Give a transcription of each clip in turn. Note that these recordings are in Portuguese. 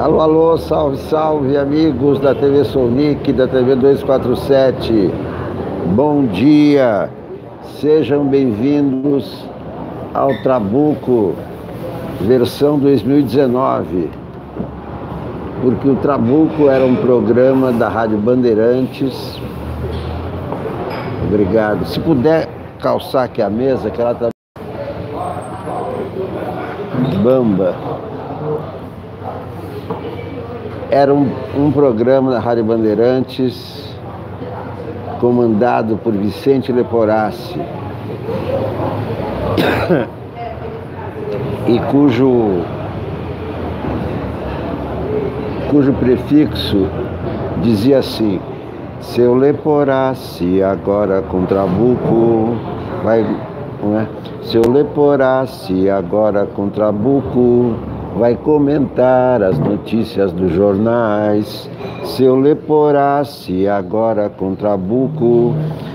Alô, alô, salve, salve, amigos da TV Sonic, da TV 247. Bom dia, sejam bem-vindos ao Trabuco, versão 2019. Porque o Trabuco era um programa da Rádio Bandeirantes. Obrigado. Se puder calçar aqui a mesa, que ela tá bamba. Era um programa da Rádio Bandeirantes comandado por Vicente Leporassi e cujo prefixo dizia assim: seu Leporassi agora com Trabuco vai, não é? Seu Leporassi agora com Trabuco vai comentar as notícias dos jornais. Seu Leporassi agora com Trabuco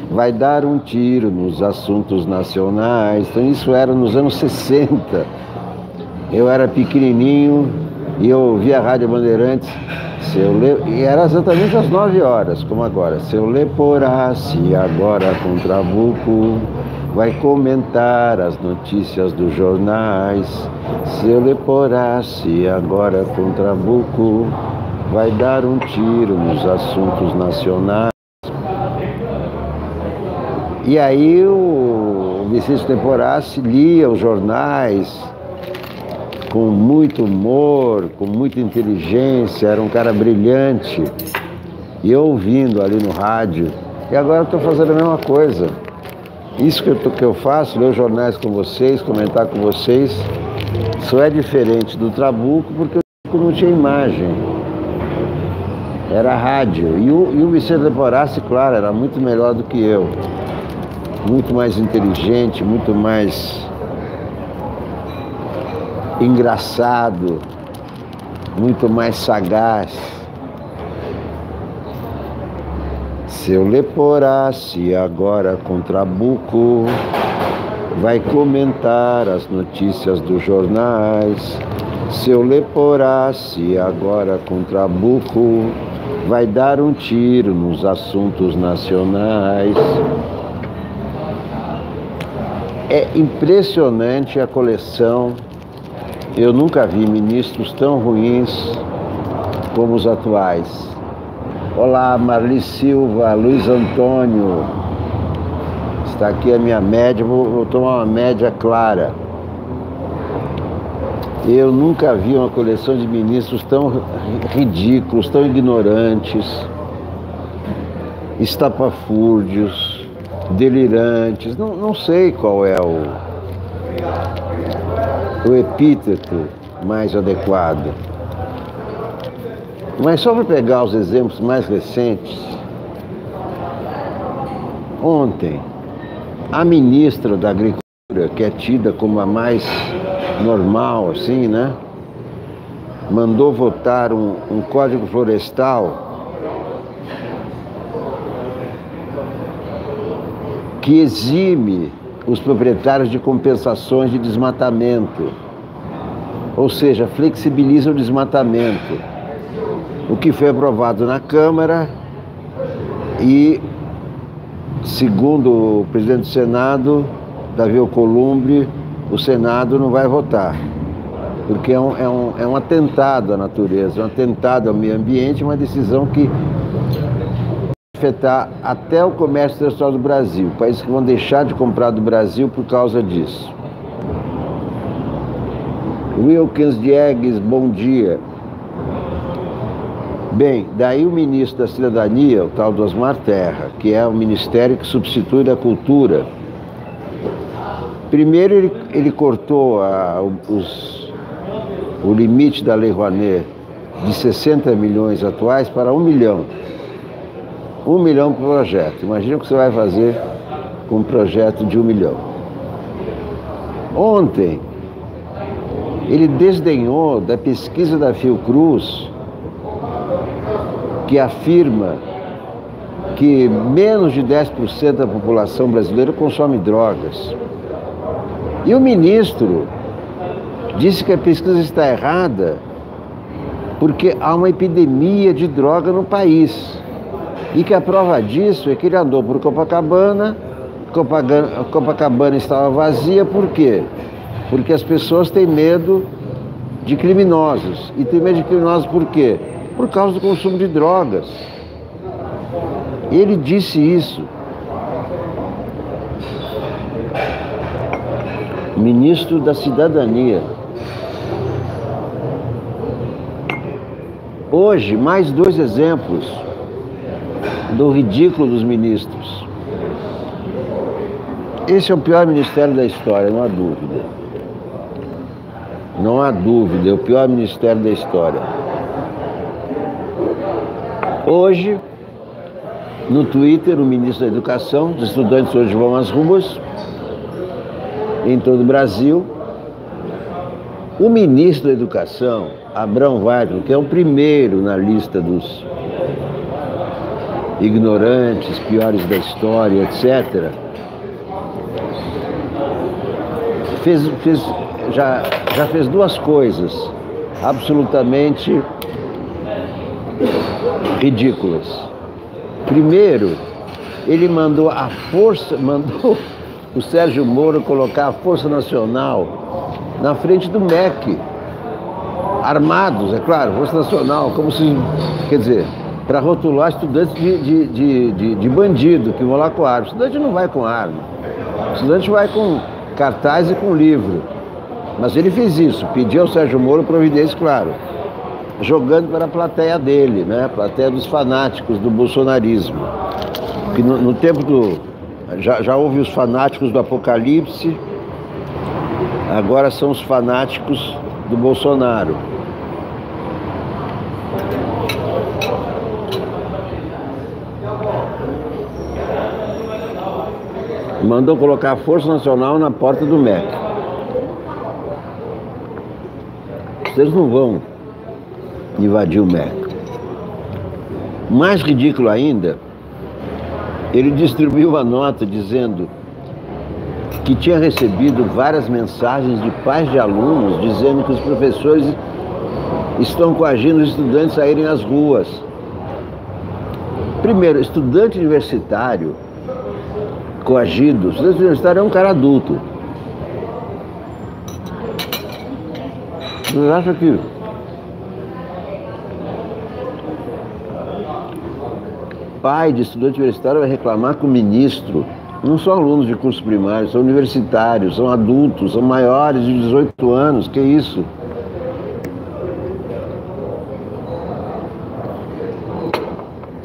vai dar um tiro nos assuntos nacionais. Então isso era nos anos 60. Eu era pequenininho e eu ouvia a Rádio Bandeirantes. E era exatamente às 9 horas, como agora. Seu Leporassi agora com Trabuco vai comentar as notícias dos jornais. Seu Leporassi agora com Trabuco vai dar um tiro nos assuntos nacionais. E aí o Vicente Leporassi lia os jornais com muito humor, com muita inteligência, era um cara brilhante. E eu ouvindo ali no rádio. E agora estou fazendo a mesma coisa. Isso que eu faço, ler os jornais com vocês, comentar com vocês, só é diferente do Trabuco porque eu não tinha imagem. Era rádio. E o Vicente Leporassi, claro, era muito melhor do que eu. Muito mais inteligente, muito mais engraçado, muito mais sagaz. Seu Leporassi agora com Trabuco vai comentar as notícias dos jornais. Seu Leporassi agora com Trabuco vai dar um tiro nos assuntos nacionais. É impressionante a coleção. Eu nunca vi ministros tão ruins como os atuais. Olá, Marli Silva, Luiz Antônio. Está aqui a minha média, vou tomar uma média clara. Eu nunca vi uma coleção de ministros tão ridículos, tão ignorantes, estapafúrdios, delirantes. Não sei qual é o epíteto mais adequado. Mas só para pegar os exemplos mais recentes, ontem, a ministra da Agricultura, que é tida como a mais normal, assim, né? Mandou votar um código florestal que exime os proprietários de compensações de desmatamento, ou seja, flexibiliza o desmatamento. O que foi aprovado na Câmara e, segundo o presidente do Senado, Davi Alcolumbre, o Senado não vai votar, porque é um atentado à natureza, um atentado ao meio ambiente, uma decisão que vai afetar até o comércio internacional do Brasil, países que vão deixar de comprar do Brasil por causa disso. Wilkins Diegues, bom dia. Bem, daí o ministro da Cidadania, o tal do Osmar Terra, que é o ministério que substitui da Cultura. Primeiro ele cortou o limite da Lei Rouanet de 60 milhões atuais para 1 milhão. 1 milhão por projeto. Imagina o que você vai fazer com um projeto de 1 milhão. Ontem, ele desdenhou da pesquisa da Fiocruz, que afirma que menos de 10% da população brasileira consome drogas. E o ministro disse que a pesquisa está errada porque há uma epidemia de droga no país. E que a prova disso é que ele andou por Copacabana, Copacabana estava vazia, por quê? Porque as pessoas têm medo de criminosos. E tem medo de criminosos por quê? Por causa do consumo de drogas. Ele disse isso. Ministro da Cidadania. Hoje, mais 2 exemplos do ridículo dos ministros. Esse é o pior ministério da história, não há dúvida. Não há dúvida, é o pior ministério da história. Hoje, no Twitter, o ministro da Educação, os estudantes hoje vão às ruas, em todo o Brasil. O ministro da Educação, Abrão Weintraub, que é o primeiro na lista dos ignorantes, piores da história, etc., já fez 2 coisas absolutamente ridículas. Primeiro, ele mandou o Sérgio Moro colocar a Força Nacional na frente do MEC, armados, é claro, Força Nacional, como se, quer dizer, para rotular estudantes de bandido que vão lá com arma. O estudante não vai com arma, o estudante vai com cartaz e com livro. Mas ele fez isso, pediu ao Sérgio Moro providência, claro, jogando para a plateia dele, né? A plateia dos fanáticos do bolsonarismo. Que no tempo do... Já houve os fanáticos do Apocalipse, agora são os fanáticos do Bolsonaro. Mandou colocar a Força Nacional na porta do MEC. Vocês não vão invadir o MEC. Mais ridículo ainda, ele distribuiu uma nota dizendo que tinha recebido várias mensagens de pais de alunos dizendo que os professores estão coagindo os estudantes a irem às ruas. Primeiro, estudante universitário coagido, estudante universitário é um cara adulto. Vocês acham que pai de estudante universitário vai reclamar com o ministro? Não são alunos de curso primário, são universitários, são adultos, são maiores de 18 anos, que isso?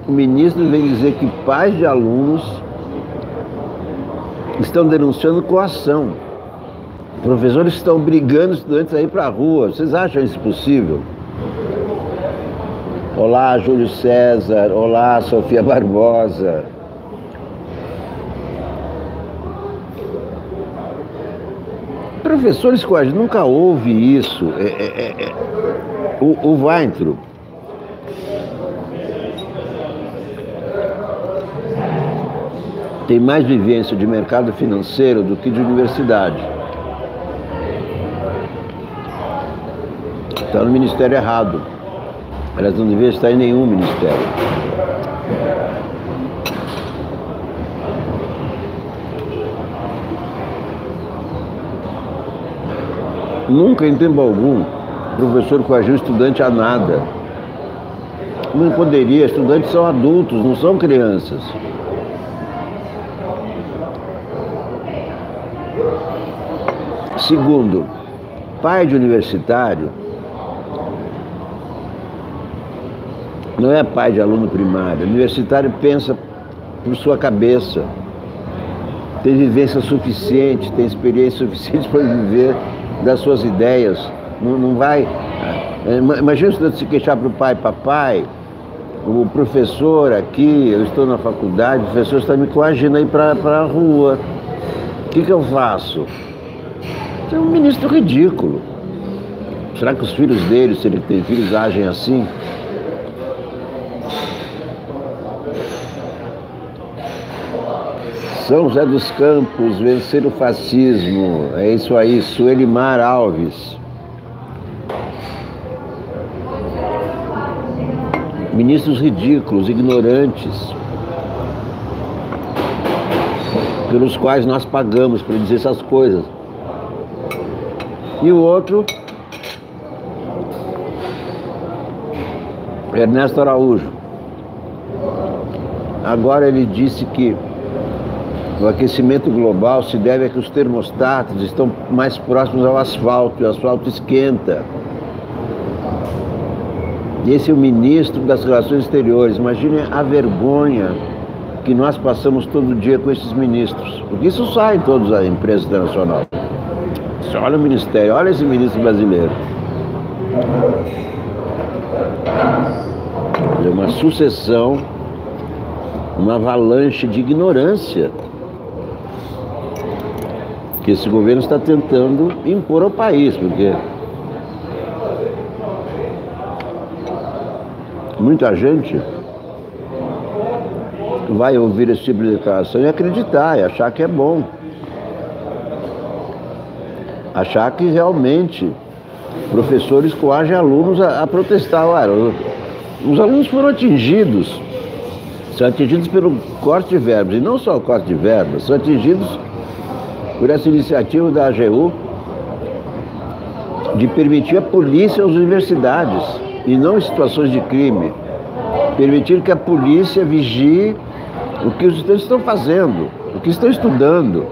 O ministro vem dizer que pais de alunos estão denunciando coação. Professores estão brigando estudantes a ir para a rua. Vocês acham isso possível? Olá, Júlio César. Olá, Sofia Barbosa. Professores coagidos, nunca houve isso. O Weintraub tem mais vivência de mercado financeiro do que de universidade. Está no ministério errado. Aliás, não devia estar em nenhum ministério. Nunca, em tempo algum, o professor coagiu o estudante a nada. Não poderia, estudantes são adultos, não são crianças. Segundo, pai de universitário não é pai de aluno primário. O universitário pensa por sua cabeça, tem vivência suficiente, tem experiência suficiente para viver das suas ideias. Não vai... Imagina o estudante se queixar para o pai: papai, o professor aqui, eu estou na faculdade, o professor está me coagindo a ir para a rua. O que eu faço? É um ministro ridículo. Será que os filhos dele, se ele tem filhos, agem assim? São José dos Campos, vencer o fascismo. É isso aí, Suelimar Alves. Ministros ridículos, ignorantes, pelos quais nós pagamos para dizer essas coisas. E o outro, Ernesto Araújo. Agora ele disse que o aquecimento global se deve a que os termostatos estão mais próximos ao asfalto, e o asfalto esquenta. E esse é o ministro das Relações Exteriores. Imagine a vergonha que nós passamos todo dia com esses ministros. Porque isso sai em todas as empresas internacionais. Você olha o ministério, olha esse ministro brasileiro. É uma sucessão, uma avalanche de ignorância que esse governo está tentando impor ao país, porque muita gente vai ouvir esse tipo de declaração e acreditar, e achar que é bom. Achar que realmente professores coagem alunos a protestar. Os alunos foram atingidos, são atingidos pelo corte de verbas, e não só o corte de verbas, são atingidos por essa iniciativa da AGU de permitir a polícia às universidades, e não em situações de crime. Permitir que a polícia vigie o que os estudantes estão fazendo, o que estão estudando.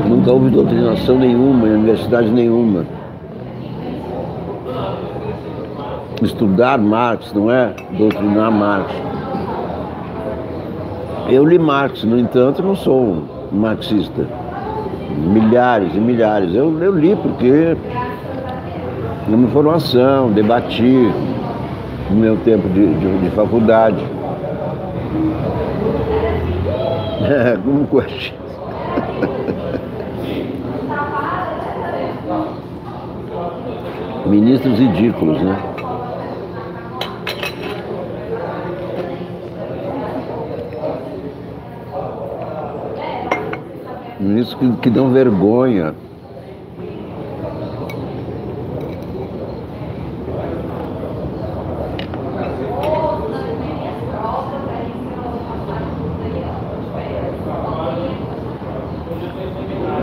Nunca houve doutrinação nenhuma, em universidade nenhuma. Estudar Marx não é doutrinar Marx. Eu li Marx, no entanto, não sou um marxista. Milhares e milhares. Eu li porque na minha formação, debati no meu tempo de faculdade. Como coisa. Ministros ridículos, né? Ministros que dão vergonha.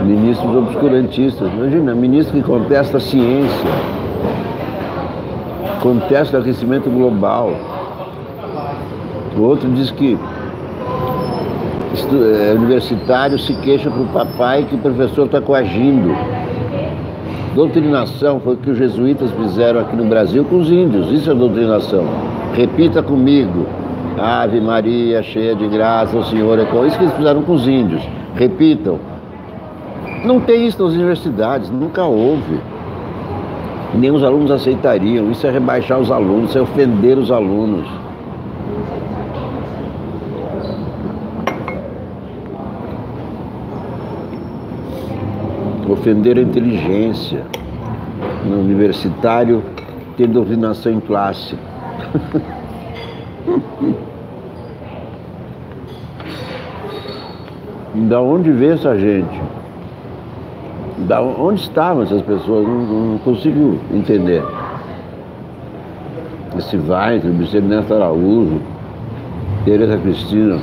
Ministros obscurantistas. Imagina, ministro que contesta a ciência, contesta o aquecimento global. O outro diz que universitário se queixa para o papai que o professor está coagindo. Doutrinação foi o que os jesuítas fizeram aqui no Brasil com os índios. Isso é doutrinação. Repita comigo. Ave Maria, cheia de graça, o Senhor é com... Isso que eles fizeram com os índios. Repitam. Não tem isso nas universidades, nunca houve. Nem os alunos aceitariam. Isso é rebaixar os alunos, isso é ofender os alunos. Ofender a inteligência. No universitário tem doutrinação em classe. Da onde veio essa gente? Da onde estavam essas pessoas? Não consigo entender. Esse Weintraub, Ernesto Araújo, Tereza Cristina.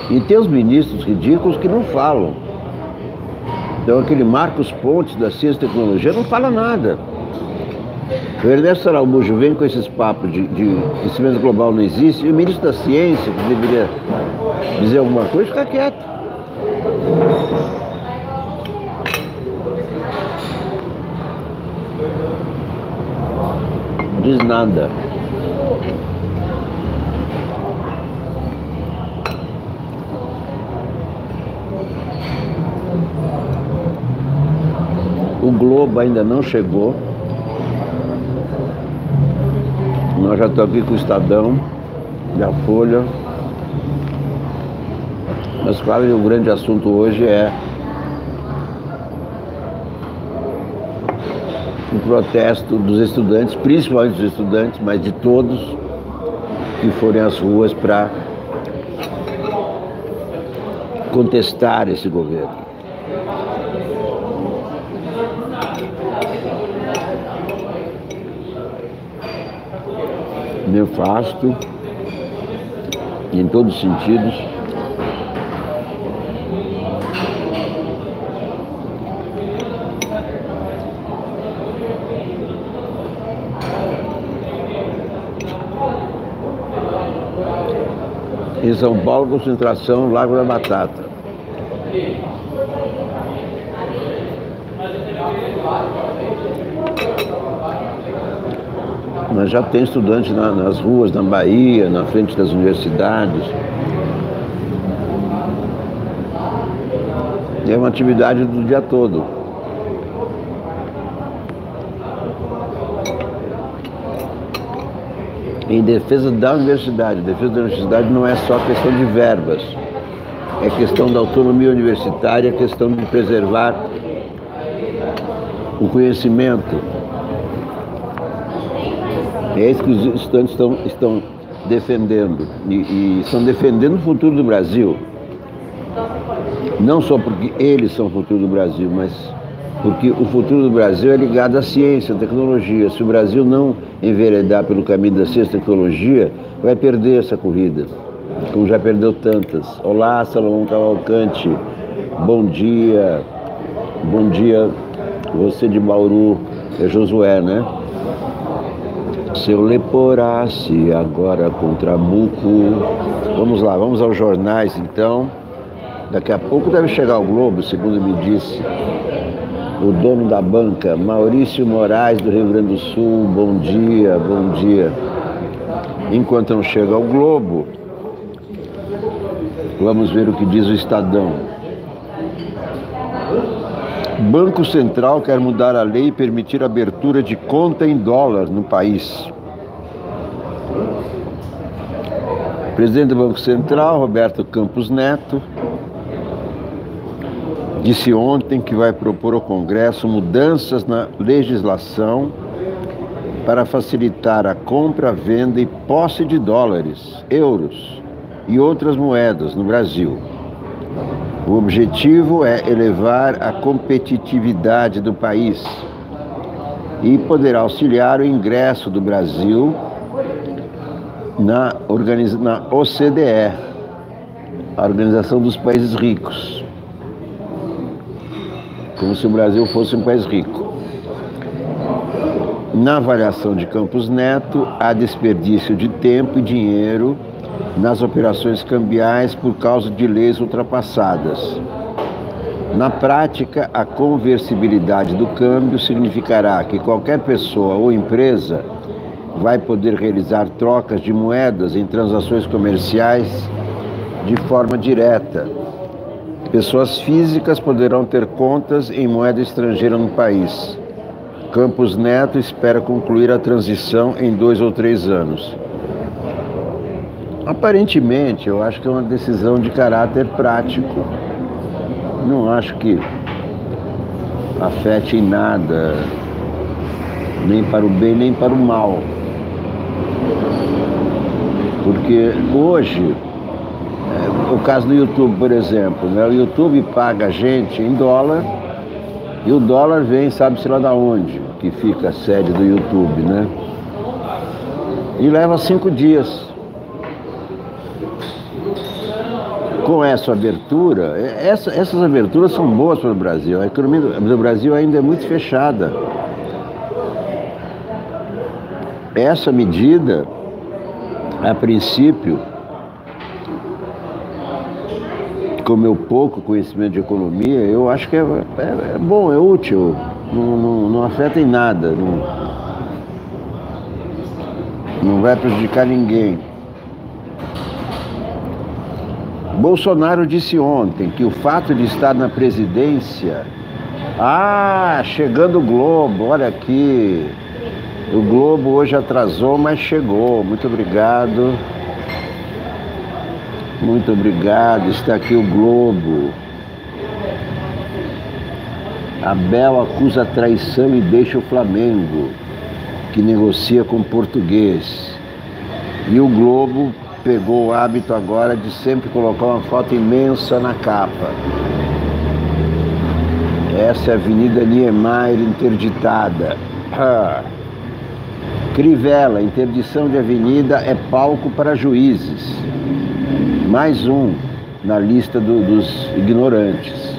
E tem os ministros ridículos que não falam. Então aquele Marcos Pontes da Ciência e Tecnologia não fala nada. O Ernesto Araújo vem com esses papos de aquecimento global não existe, e o ministro da Ciência, que deveria dizer alguma coisa, fica quieto. Diz nada. O Globo ainda não chegou. Nós já estamos aqui com o Estadão e a Folha. Mas claro que o grande assunto hoje é o protesto dos estudantes, principalmente dos estudantes, mas de todos, que forem às ruas para contestar esse governo. Nefasto, em todos os sentidos. Em São Paulo, concentração, Lago da Batata. Mas já tem estudantes nas ruas, na Bahia, na frente das universidades. E é uma atividade do dia todo. Em defesa da universidade. Defesa da universidade não é só questão de verbas. É questão da autonomia universitária, é questão de preservar o conhecimento. É isso que os estudantes estão defendendo. E estão defendendo o futuro do Brasil. Não só porque eles são o futuro do Brasil, mas porque o futuro do Brasil é ligado à ciência, à tecnologia. Se o Brasil não enveredar pelo caminho da ciência e tecnologia, vai perder essa corrida, como já perdeu tantas. Olá, Salomão Cavalcante, bom dia, você de Bauru, é Josué, né? Seu Leporace, agora com Trabuco. Vamos lá, vamos aos jornais então. Daqui a pouco deve chegar o Globo, segundo me disse o dono da banca, Maurício Moraes, do Rio Grande do Sul. Bom dia, bom dia. Enquanto não chega o Globo, vamos ver o que diz o Estadão. Banco Central quer mudar a lei e permitir a abertura de conta em dólar no país. O presidente do Banco Central, Roberto Campos Neto, disse ontem que vai propor ao Congresso mudanças na legislação para facilitar a compra, venda e posse de dólares, euros e outras moedas no Brasil. O objetivo é elevar a competitividade do país e poderá auxiliar o ingresso do Brasil na OCDE, a Organização dos Países Ricos. Como se o Brasil fosse um país rico. Na avaliação de Campos Neto, há desperdício de tempo e dinheiro nas operações cambiais por causa de leis ultrapassadas. Na prática, a conversibilidade do câmbio significará que qualquer pessoa ou empresa vai poder realizar trocas de moedas em transações comerciais de forma direta. Pessoas físicas poderão ter contas em moeda estrangeira no país. Campos Neto espera concluir a transição em 2 ou 3 anos. Aparentemente, eu acho que é uma decisão de caráter prático. Não acho que afete em nada, nem para o bem, nem para o mal. Porque hoje, o caso do YouTube, por exemplo, né? O YouTube paga a gente em dólar e o dólar vem, sabe-se lá da onde, que fica a sede do YouTube, né? E leva 5 dias. Com essa abertura, essas aberturas são boas para o Brasil. A economia do Brasil ainda é muito fechada. Essa medida, a princípio, com o meu pouco conhecimento de economia, eu acho que é bom, é útil, não afeta em nada, não vai prejudicar ninguém. Bolsonaro disse ontem que o fato de estar na presidência... chegando o Globo, olha aqui, o Globo hoje atrasou, mas chegou, muito obrigado. Muito obrigado, está aqui o Globo. Abel acusa traição e deixa o Flamengo, que negocia com o Português. E o Globo pegou o hábito agora de sempre colocar uma foto imensa na capa. Essa é a Avenida Niemeyer interditada. Crivella, interdição de avenida é palco para juízes. Mais um na lista dos ignorantes.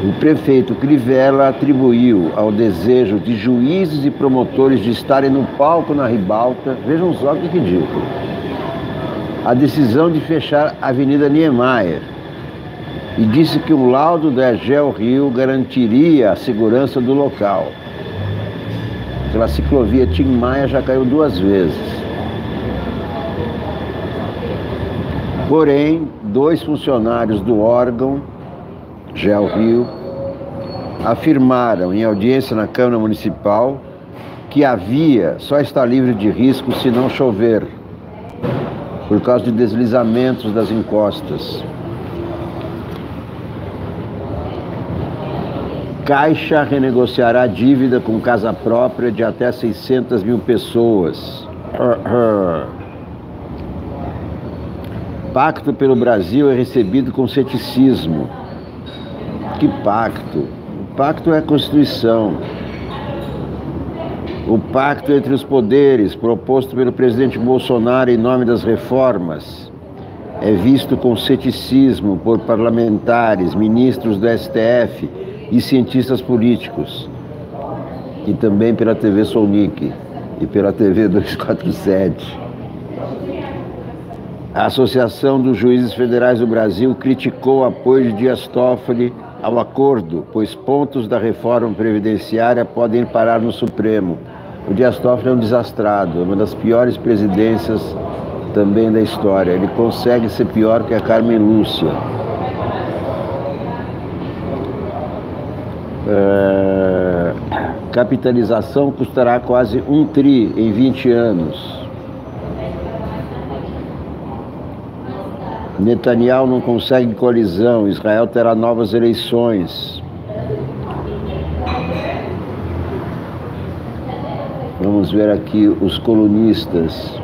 O prefeito Crivella atribuiu ao desejo de juízes e promotores de estarem no palco na ribalta, vejam só que ridículo, a decisão de fechar a Avenida Niemeyer, e disse que um laudo da Geo Rio garantiria a segurança do local. Aquela ciclovia Tim Maia já caiu 2 vezes. Porém, 2 funcionários do órgão, Geo Rio, afirmaram em audiência na Câmara Municipal que a via só está livre de risco se não chover, por causa de deslizamentos das encostas. Caixa renegociará dívida com casa própria de até 600 mil pessoas. Pacto pelo Brasil é recebido com ceticismo. Que pacto? O pacto é a Constituição. O pacto entre os poderes, proposto pelo presidente Bolsonaro em nome das reformas, é visto com ceticismo por parlamentares, ministros do STF e cientistas políticos, e também pela TV Sonic e pela TV 247. A Associação dos Juízes Federais do Brasil criticou o apoio de Dias Toffoli ao acordo, pois pontos da reforma previdenciária podem parar no Supremo. O Dias Toffoli é um desastrado, é uma das piores presidências também da história. Ele consegue ser pior que a Carmen Lúcia. Capitalização custará quase 1 tri em 20 anos. Netanyahu não consegue coalizão, Israel terá novas eleições. Vamos ver aqui os colunistas.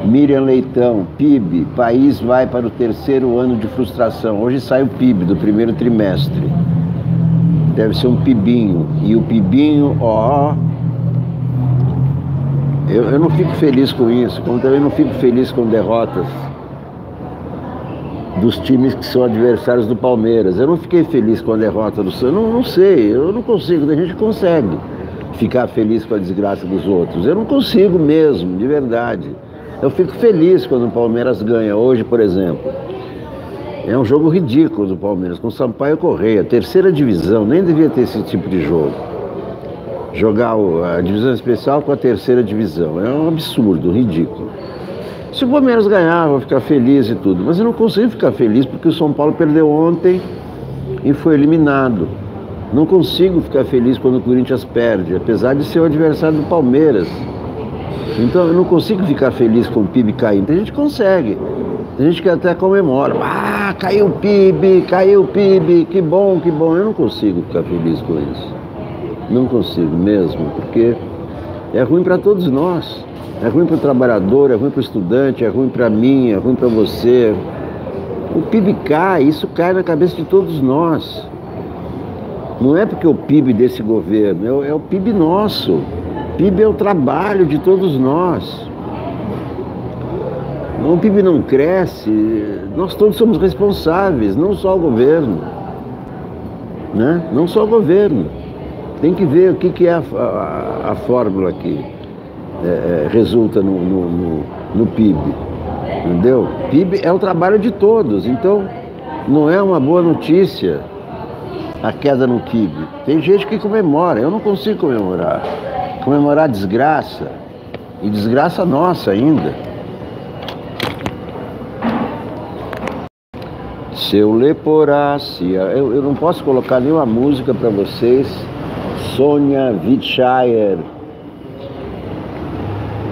Miriam Leitão, PIB, país vai para o 3º ano de frustração. Hoje sai o PIB do 1º trimestre. Deve ser um pibinho. E o pibinho, eu não fico feliz com isso, como também não fico feliz com derrotas dos times que são adversários do Palmeiras. Eu não fiquei feliz com a derrota do Santos. Não sei, eu não consigo. A gente consegue ficar feliz com a desgraça dos outros. Eu não consigo mesmo, de verdade. Eu fico feliz quando o Palmeiras ganha. Hoje, por exemplo, é um jogo ridículo do Palmeiras, com Sampaio Correia, 3ª divisão, nem devia ter esse tipo de jogo. Jogar a divisão especial com a 3ª divisão, é um absurdo, ridículo. Se o Palmeiras ganhar, eu vou ficar feliz e tudo, mas eu não consigo ficar feliz porque o São Paulo perdeu ontem e foi eliminado. Não consigo ficar feliz quando o Corinthians perde, apesar de ser o adversário do Palmeiras. Então eu não consigo ficar feliz com o PIB caindo. Tem gente que consegue. Tem gente que até comemora. Caiu o PIB, que bom, que bom. Eu não consigo ficar feliz com isso. Não consigo mesmo, porque é ruim para todos nós. É ruim para o trabalhador, é ruim para o estudante, é ruim para mim, é ruim para você. O PIB cai, isso cai na cabeça de todos nós. Não é porque o PIB desse governo, é o PIB nosso. O PIB é o trabalho de todos nós. O PIB não cresce, nós todos somos responsáveis, não só o governo. Né? Não só o governo. Tem que ver o que é a fórmula que resulta no PIB. Entendeu? PIB é o trabalho de todos, então não é uma boa notícia a queda no PIB. Tem gente que comemora, eu não consigo comemorar. Comemorar desgraça, e desgraça nossa ainda. Seu Leporácia, eu não posso colocar nenhuma música para vocês. Sônia Wittshire,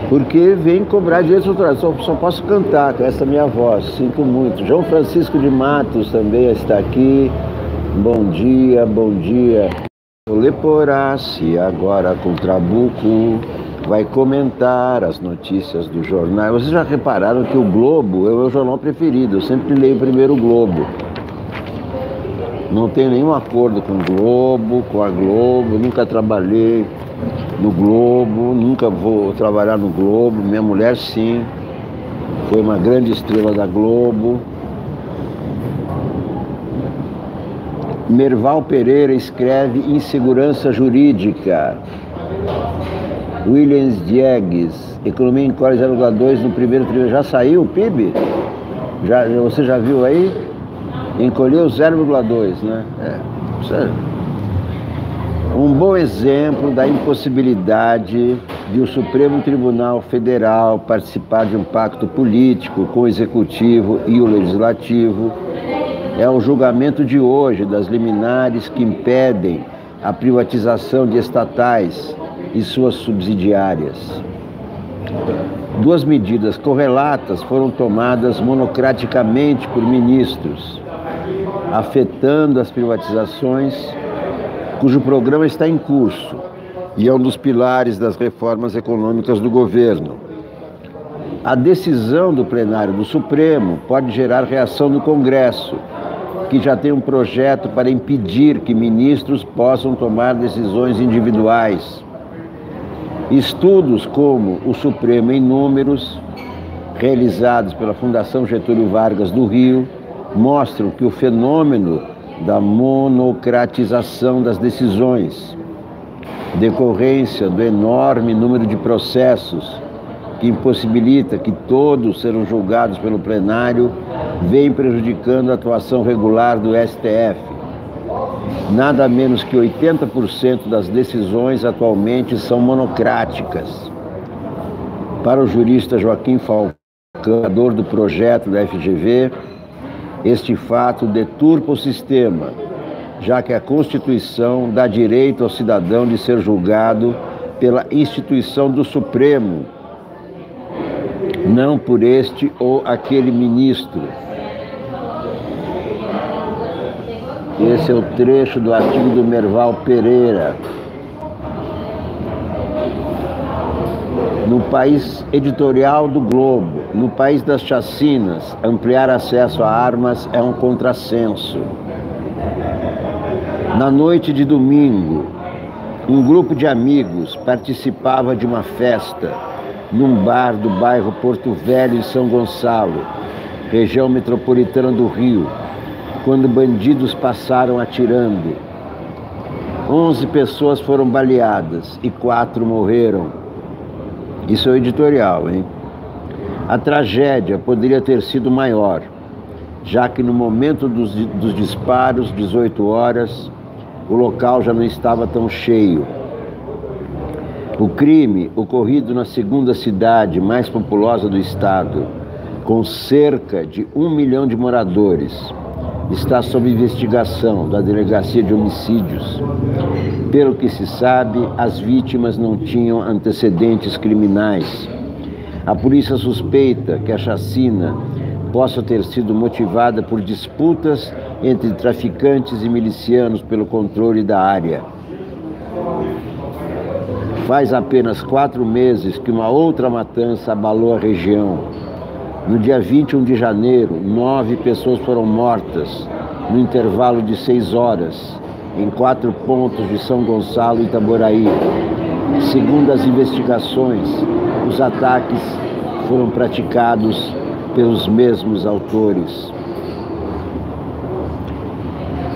porque vem cobrar direitos autorais. Só posso cantar com essa minha voz, sinto muito. João Francisco de Matos também está aqui. Bom dia, bom dia. Leporácia agora com Trabuco, vai comentar as notícias do jornal. Vocês já repararam que o Globo é o meu jornal preferido, eu sempre leio primeiro o Globo. Não tenho nenhum acordo com o Globo, com a Globo, nunca trabalhei no Globo, nunca vou trabalhar no Globo. Minha mulher sim, foi uma grande estrela da Globo. Merval Pereira escreve Insegurança Jurídica. Williams Diegues, economia encolhe 0,2 no primeiro trimestre. Já saiu o PIB? Você já viu aí? Encolheu 0,2, né? Um bom exemplo da impossibilidade de o Supremo Tribunal Federal participar de um pacto político com o Executivo e o Legislativo é o julgamento de hoje das liminares que impedem a privatização de estatais e suas subsidiárias. Duas medidas correlatas foram tomadas monocraticamente por ministros, afetando as privatizações, cujo programa está em curso e é um dos pilares das reformas econômicas do governo. A decisão do plenário do Supremo pode gerar reação no Congresso, que já tem um projeto para impedir que ministros possam tomar decisões individuais. Estudos como o Supremo em Números, realizados pela Fundação Getúlio Vargas do Rio, mostram que o fenômeno da monocratização das decisões, decorrência do enorme número de processos que impossibilita que todos sejam julgados pelo plenário, vem prejudicando a atuação regular do STF. Nada menos que 80% das decisões atualmente são monocráticas. Para o jurista Joaquim Falcão, criador do projeto da FGV, este fato deturpa o sistema, já que a Constituição dá direito ao cidadão de ser julgado pela instituição do Supremo, não por este ou aquele ministro. Esse é o trecho do artigo do Merval Pereira. No país editorial do Globo, no país das chacinas, ampliar acesso a armas é um contrassenso. Na noite de domingo, um grupo de amigos participava de uma festa num bar do bairro Porto Velho, em São Gonçalo, região metropolitana do Rio, quando bandidos passaram atirando. 11 pessoas foram baleadas e 4 morreram. Isso é o editorial, hein? A tragédia poderia ter sido maior, já que no momento dos disparos, 18 horas, o local já não estava tão cheio. O crime, ocorrido na segunda cidade mais populosa do estado, com cerca de 1 milhão de moradores, está sob investigação da Delegacia de Homicídios. Pelo que se sabe, as vítimas não tinham antecedentes criminais. A polícia suspeita que a chacina possa ter sido motivada por disputas entre traficantes e milicianos pelo controle da área. Faz apenas 4 meses que uma outra matança abalou a região. No dia 21 de janeiro, 9 pessoas foram mortas, no intervalo de 6 horas, em 4 pontos de São Gonçalo e Itaboraí. Segundo as investigações, os ataques foram praticados pelos mesmos autores.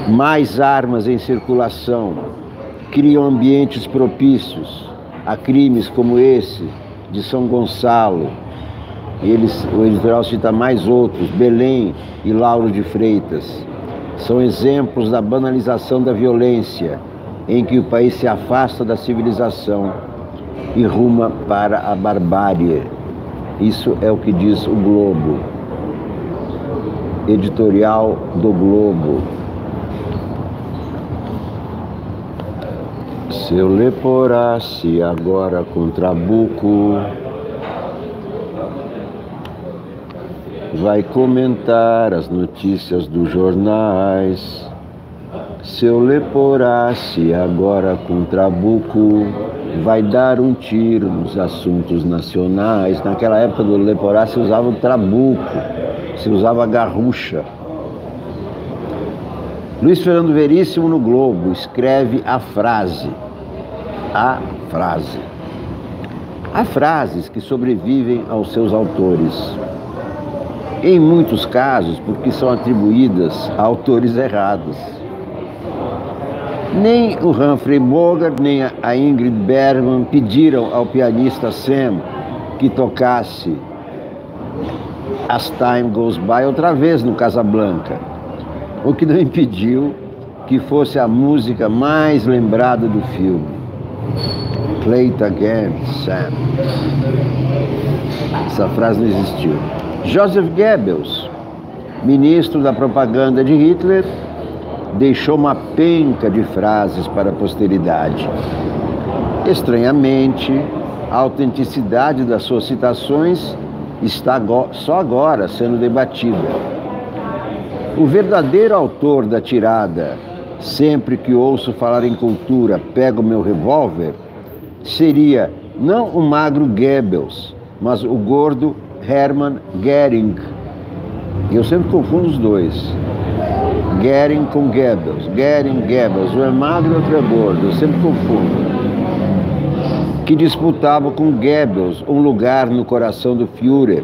Mais armas em circulação criam ambientes propícios a crimes como esse de São Gonçalo. O editorial cita mais outros, Belém e Lauro de Freitas. São exemplos da banalização da violência, em que o país se afasta da civilização e ruma para a barbárie. Isso é o que diz o Globo. Editorial do Globo. Seu leporasse agora com trabuco, vai comentar as notícias dos jornais. Seu Leporace, agora com Trabuco, vai dar um tiro nos assuntos nacionais. Naquela época do Leporace se usava o trabuco, se usava a garrucha. Luiz Fernando Veríssimo no Globo escreve a frase. A frase. Há frases que sobrevivem aos seus autores. Em muitos casos, porque são atribuídas a autores errados. Nem o Humphrey Bogart, nem a Ingrid Bergman pediram ao pianista Sam que tocasse As Time Goes By outra vez no Casablanca, o que não impediu que fosse a música mais lembrada do filme. Play it again, Sam. Essa frase não existiu. Joseph Goebbels, ministro da propaganda de Hitler, deixou uma penca de frases para a posteridade. Estranhamente, a autenticidade das suas citações está só agora sendo debatida. O verdadeiro autor da tirada "Sempre que ouço falar em cultura, pego meu revólver", seria não o magro Goebbels, mas o gordo Hermann Göring. Eu sempre confundo os dois. Göring com Goebbels. Göring, Goebbels. Um é magro e outro é gordo. Eu sempre confundo. Que disputava com Goebbels um lugar no coração do Führer.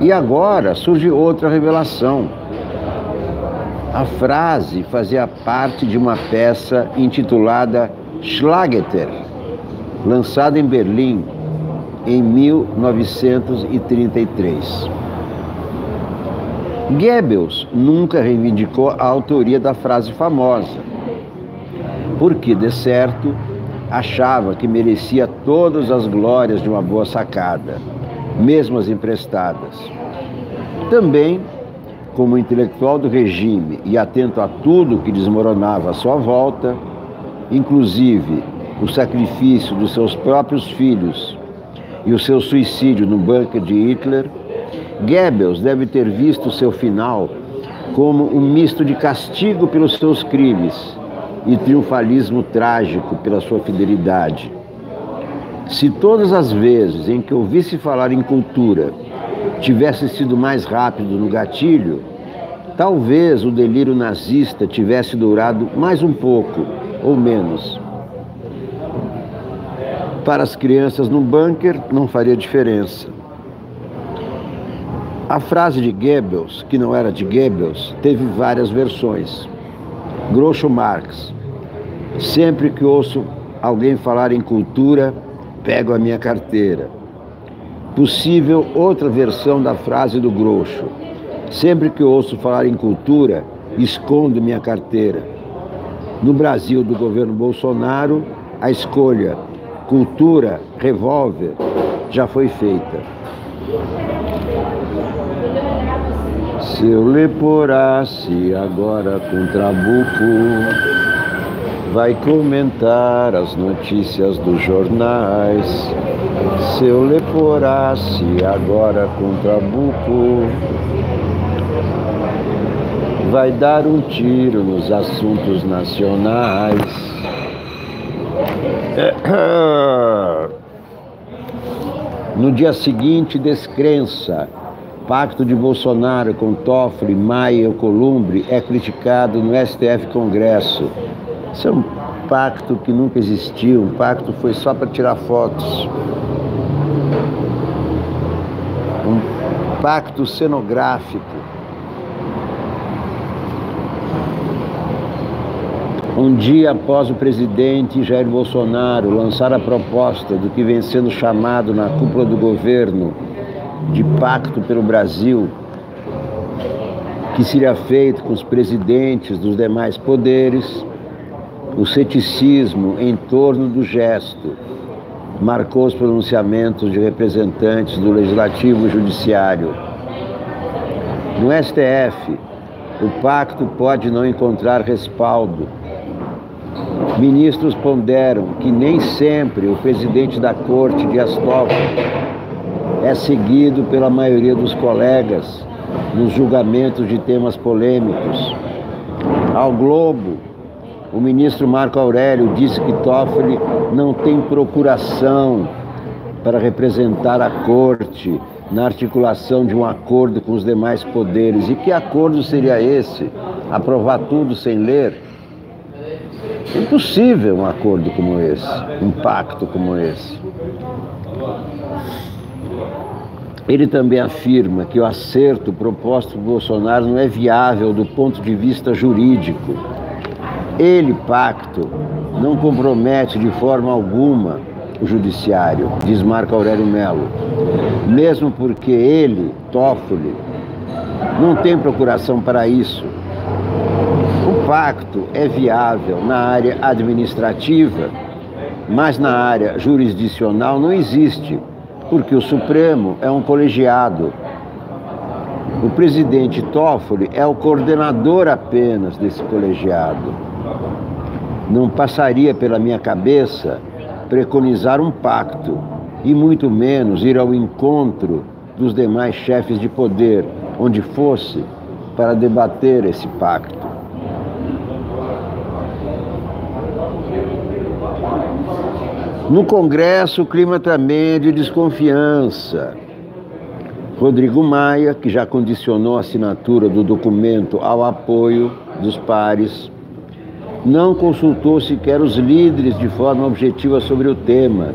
E agora surge outra revelação. A frase fazia parte de uma peça intitulada Schlageter, lançada em Berlim em 1933. Goebbels nunca reivindicou a autoria da frase famosa, porque, de certo, achava que merecia todas as glórias de uma boa sacada, mesmo as emprestadas. Também, como intelectual do regime e atento a tudo que desmoronava à sua volta, inclusive o sacrifício dos seus próprios filhos e o seu suicídio no bunker de Hitler, Goebbels deve ter visto seu final como um misto de castigo pelos seus crimes e triunfalismo trágico pela sua fidelidade. Se todas as vezes em que ouvisse falar em cultura tivesse sido mais rápido no gatilho, talvez o delírio nazista tivesse durado mais um pouco ou menos. Para as crianças no bunker não faria diferença. A frase de Goebbels, que não era de Goebbels, teve várias versões. Groucho Marx: sempre que ouço alguém falar em cultura, pego a minha carteira. Possível outra versão da frase do Groucho: sempre que ouço falar em cultura, escondo minha carteira. No Brasil do governo Bolsonaro, a escolha cultura, revólver já foi feita. Seu Leporace, agora com Trabuco, vai comentar as notícias dos jornais. Seu Leporace, agora com Trabuco, vai dar um tiro nos assuntos nacionais. No dia seguinte, descrença. Pacto de Bolsonaro com Toffoli, Maia e Alcolumbre é criticado no STF Congresso. Isso é um pacto que nunca existiu, um pacto foi só para tirar fotos. Um pacto cenográfico. Um dia após o presidente Jair Bolsonaro lançar a proposta do que vem sendo chamado na cúpula do governo de Pacto pelo Brasil, que seria feito com os presidentes dos demais poderes, o ceticismo em torno do gesto marcou os pronunciamentos de representantes do Legislativo e Judiciário. No STF, o pacto pode não encontrar respaldo. Ministros ponderam que nem sempre o presidente da Corte, Dias Toffoli, é seguido pela maioria dos colegas nos julgamentos de temas polêmicos. Ao Globo, o ministro Marco Aurélio disse que Toffoli não tem procuração para representar a corte na articulação de um acordo com os demais poderes. E que acordo seria esse? Aprovar tudo sem ler? É impossível um acordo como esse, um pacto como esse. Ele também afirma que o acerto proposto por Bolsonaro não é viável do ponto de vista jurídico. Ele, pacto, não compromete de forma alguma o judiciário, diz Marco Aurélio Mello, mesmo porque ele, Toffoli, não tem procuração para isso. O pacto é viável na área administrativa, mas na área jurisdicional não existe, porque o Supremo é um colegiado. O presidente Toffoli é o coordenador apenas desse colegiado. Não passaria pela minha cabeça preconizar um pacto, e muito menos ir ao encontro dos demais chefes de poder, onde fosse, para debater esse pacto. No Congresso, o clima também é de desconfiança. Rodrigo Maia, que já condicionou a assinatura do documento ao apoio dos pares, não consultou sequer os líderes de forma objetiva sobre o tema,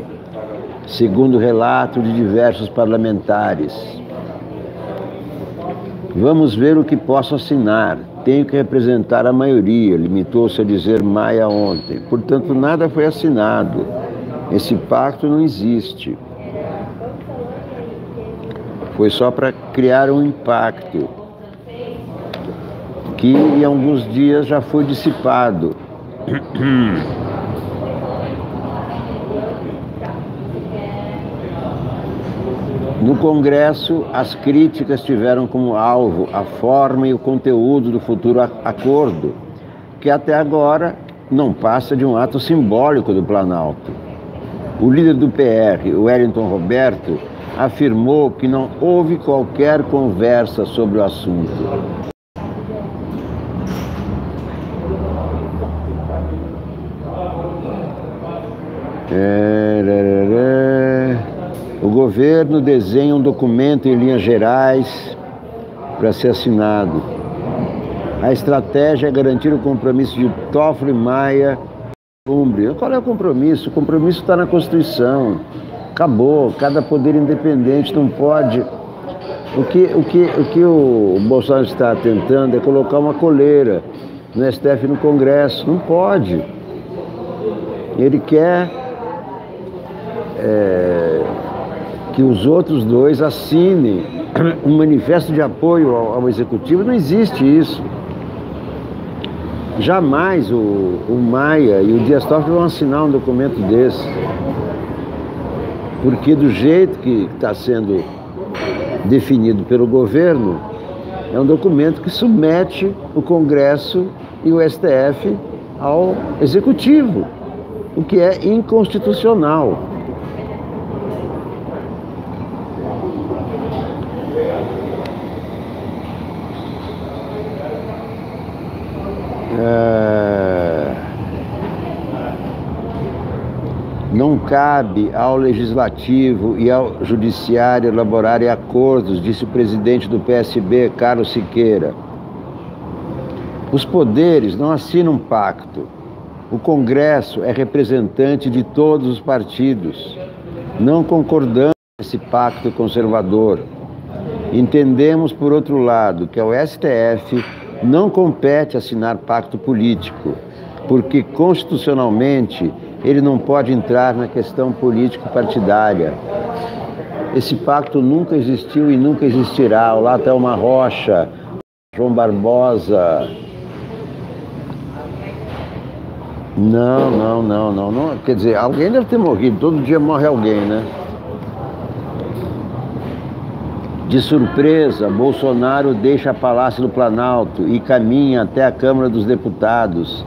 segundo relato de diversos parlamentares. Vamos ver o que posso assinar. Tenho que representar a maioria, limitou-se a dizer Maia ontem. Portanto, nada foi assinado. Esse pacto não existe. Foi só para criar um impacto que em alguns dias já foi dissipado. No Congresso, as críticas tiveram como alvo a forma e o conteúdo do futuro acordo, que até agora não passa de um ato simbólico do Planalto. O líder do PR, Wellington Roberto, afirmou que não houve qualquer conversa sobre o assunto. O governo desenha um documento em linhas gerais para ser assinado. A estratégia é garantir o compromisso de Toffoli e Maia. Qual é o compromisso? O compromisso está na Constituição. Acabou. Cada poder independente não pode. O que o Bolsonaro está tentando é colocar uma coleira no STF e no Congresso. Não pode. Ele quer que os outros dois assinem um manifesto de apoio ao Executivo. Não existe isso. Jamais o Maia e o Dias Toffoli vão assinar um documento desse. Porque do jeito que está sendo definido pelo governo, é um documento que submete o Congresso e o STF ao Executivo, o que é inconstitucional. Não cabe ao Legislativo e ao Judiciário elaborarem acordos, disse o presidente do PSB, Carlos Siqueira. Os poderes não assinam pacto. O Congresso é representante de todos os partidos. Não concordamos com esse pacto conservador. Entendemos, por outro lado, que ao STF não compete assinar pacto político, porque constitucionalmente ele não pode entrar na questão político-partidária. Esse pacto nunca existiu e nunca existirá. Olá, Thelma Rocha, João Barbosa. Não. Quer dizer, alguém deve ter morrido. Todo dia morre alguém, né? De surpresa, Bolsonaro deixa o Palácio do Planalto e caminha até a Câmara dos Deputados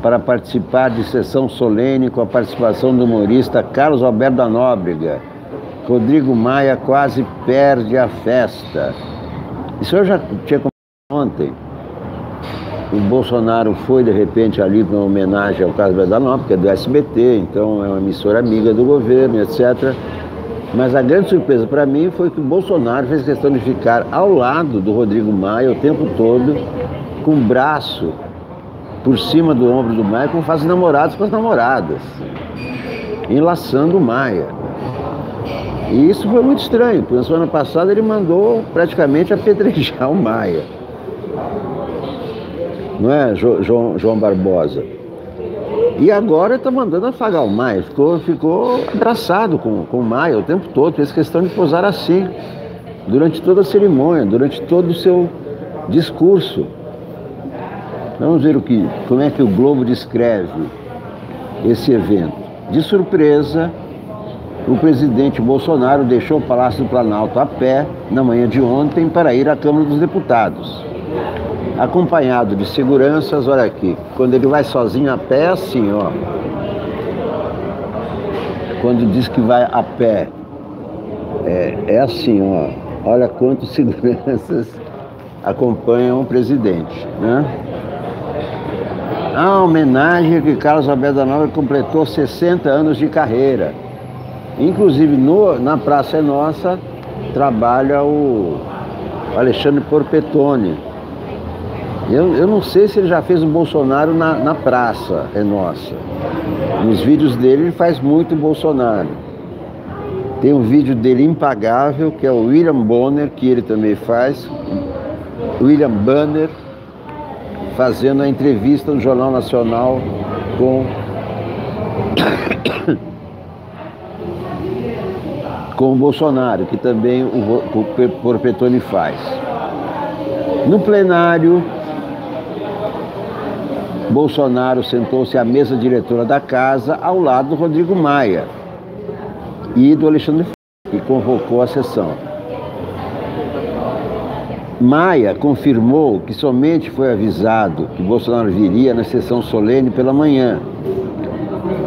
para participar de sessão solene com a participação do humorista Carlos Alberto da Nóbrega. Rodrigo Maia quase perde a festa. Isso eu já tinha comentado ontem. O Bolsonaro foi, de repente, ali para uma homenagem ao Carlos Bedanó, porque é do SBT, então é uma emissora amiga do governo, etc. Mas a grande surpresa para mim foi que o Bolsonaro fez questão de ficar ao lado do Rodrigo Maia o tempo todo, com o braço por cima do ombro do Maia, como fazem namorados com as namoradas, enlaçando o Maia. E isso foi muito estranho, porque na semana passada ele mandou praticamente apedrejar o Maia. Não é, João Barbosa? E agora está mandando afagar o Maia. Ficou abraçado com o Maia o tempo todo. Fez questão de posar assim, durante toda a cerimônia, durante todo o seu discurso. Vamos ver como é que o Globo descreve esse evento. De surpresa, o presidente Bolsonaro deixou o Palácio do Planalto a pé na manhã de ontem para ir à Câmara dos Deputados. Acompanhado de seguranças, olha aqui, quando ele vai sozinho a pé é assim, ó. Quando diz que vai a pé, é assim, ó. Olha quantos seguranças acompanham o presidente, né? A homenagem que Carlos Alberto da Nóbrega completou 60 anos de carreira. Inclusive, na Praça é Nossa, trabalha o Alexandre Porpetone. Eu não sei se ele já fez o Bolsonaro na Praça é Nossa. Nos vídeos dele ele faz muito Bolsonaro. Tem um vídeo dele impagável, que é o William Bonner, que ele também faz. William Bonner fazendo a entrevista no Jornal Nacional com o Bolsonaro, que também o Porpetone faz. No plenário, Bolsonaro sentou-se à mesa diretora da casa ao lado do Rodrigo Maia e do Alexandre, que convocou a sessão. Maia confirmou que somente foi avisado que Bolsonaro viria na sessão solene pela manhã.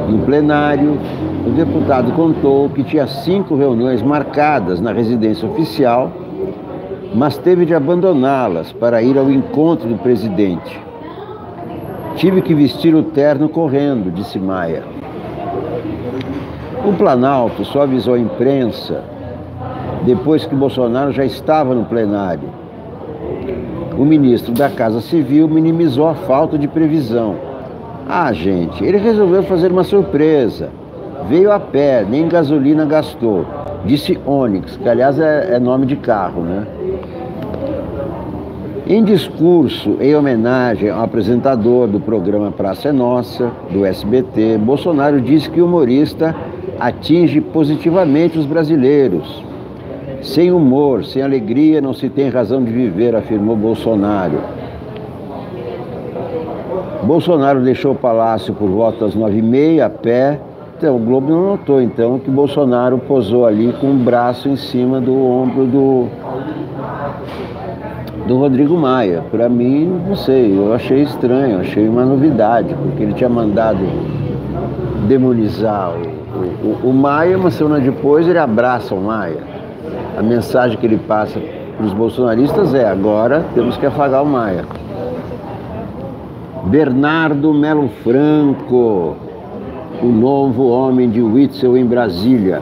No plenário, o deputado contou que tinha 5 reuniões marcadas na residência oficial, mas teve de abandoná-las para ir ao encontro do presidente. Tive que vestir o terno correndo, disse Maia. O Planalto só avisou a imprensa depois que Bolsonaro já estava no plenário. O ministro da Casa Civil minimizou a falta de previsão. Ah, gente, ele resolveu fazer uma surpresa. Veio a pé, nem gasolina gastou. Disse Onix, que aliás é nome de carro, né? Em discurso em homenagem ao apresentador do programa Praça é Nossa, do SBT, Bolsonaro disse que o humorista atinge positivamente os brasileiros. Sem humor, sem alegria, não se tem razão de viver, afirmou Bolsonaro. Bolsonaro deixou o palácio por volta das 9h30, a pé. Então, o Globo não notou, então, que Bolsonaro posou ali com o braço em cima do ombro do Rodrigo Maia. Para mim, não sei, eu achei estranho, achei uma novidade, porque ele tinha mandado demonizar o Maia, uma semana depois ele abraça o Maia. A mensagem que ele passa para os bolsonaristas é: agora temos que afagar o Maia. Bernardo Melo Franco, o novo homem de Witzel em Brasília.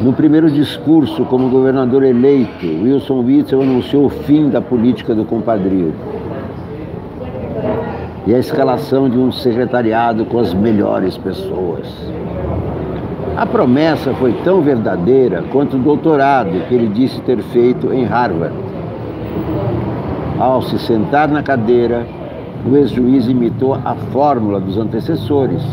No primeiro discurso como governador eleito, Wilson Witzel anunciou o fim da política do compadrio e a escalação de um secretariado com as melhores pessoas. A promessa foi tão verdadeira quanto o doutorado que ele disse ter feito em Harvard. Ao se sentar na cadeira, o ex-juiz imitou a fórmula dos antecessores.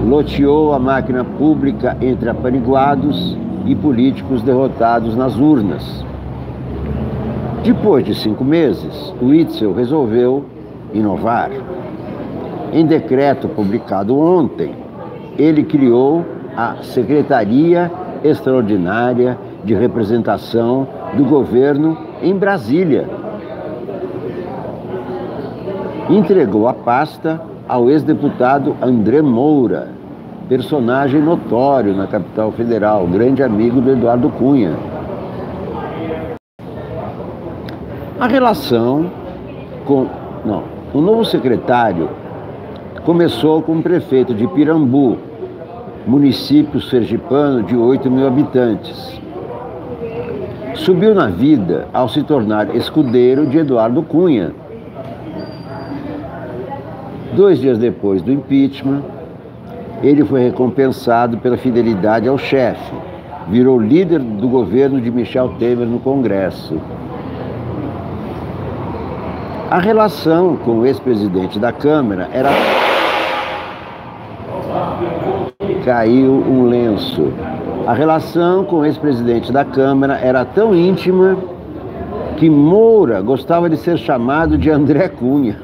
Loteou a máquina pública entre apaniguados e políticos derrotados nas urnas. Depois de 5 meses, Witzel resolveu inovar. Em decreto publicado ontem, ele criou a Secretaria Extraordinária de Representação do Governo em Brasília. Entregou a pasta ao ex-deputado André Moura, personagem notório na capital federal, grande amigo do Eduardo Cunha. A relação com... Não, o novo secretário começou com o prefeito de Pirambu, município sergipano de 8.000 habitantes. Subiu na vida ao se tornar escudeiro de Eduardo Cunha. 2 dias depois do impeachment, ele foi recompensado pela fidelidade ao chefe. Virou líder do governo de Michel Temer no Congresso. A relação com o ex-presidente da Câmara era... Caiu um lenço. A relação com o ex-presidente da Câmara era tão íntima que Moura gostava de ser chamado de André Cunha.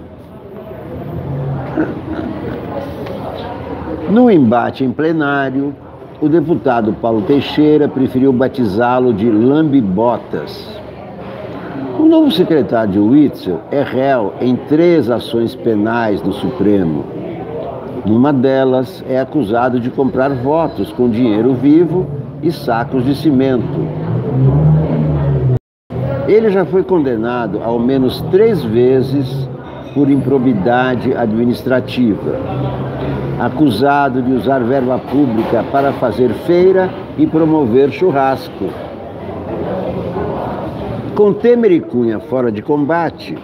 No embate em plenário, o deputado Paulo Teixeira preferiu batizá-lo de Lambe-Botas. O novo secretário de Witzel é réu em 3 ações penais no Supremo. Numa delas, é acusado de comprar votos com dinheiro vivo e sacos de cimento. Ele já foi condenado ao menos 3 vezes por improbidade administrativa. Acusado de usar verba pública para fazer feira e promover churrasco. Com Temer e Cunha fora de combate,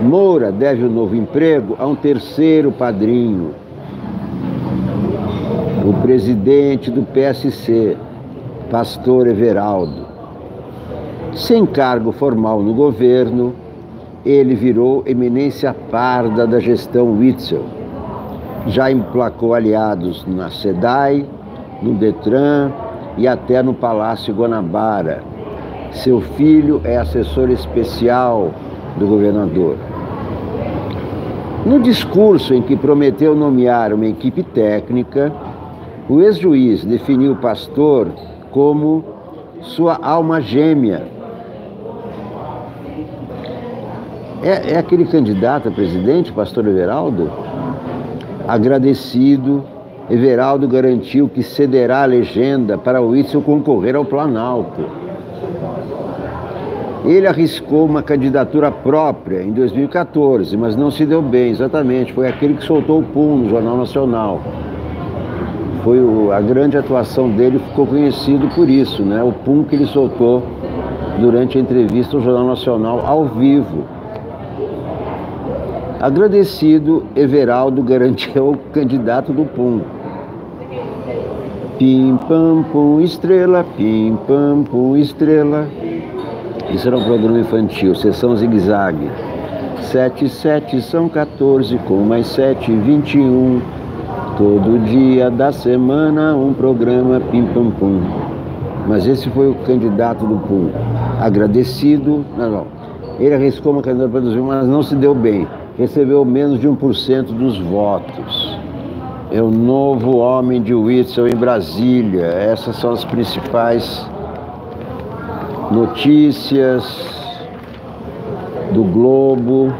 Moura deve o novo emprego a um terceiro padrinho, o presidente do PSC, Pastor Everaldo. Sem cargo formal no governo, ele virou eminência parda da gestão Witzel. Já emplacou aliados na SEDAI, no Detran e até no Palácio Guanabara. Seu filho é assessor especial do governador. No discurso em que prometeu nomear uma equipe técnica, o ex-juiz definiu o Pastor como sua alma gêmea. É aquele candidato a presidente, Pastor Everaldo? Agradecido, Everaldo garantiu que cederá a legenda para Witzel concorrer ao Planalto. Ele arriscou uma candidatura própria em 2014, mas não se deu bem, exatamente. Foi aquele que soltou o pum no Jornal Nacional. A grande atuação dele, ficou conhecido por isso, né? O pum que ele soltou durante a entrevista ao Jornal Nacional ao vivo. Agradecido, Everaldo garantiu o candidato do pum. Pim, pam, pum, estrela, pim, pam, pum, estrela. Isso era um programa infantil, sessão zigue-zague. 7 e 7 são 14, com mais 7, 21. Todo dia da semana um programa pim pam pum. Mas esse foi o candidato do pum. Agradecido, não. Ele arriscou uma candidatura para 2000, mas não se deu bem. Recebeu menos de 1% dos votos. É o novo homem de Witzel em Brasília. Essas são as principais notícias do Globo.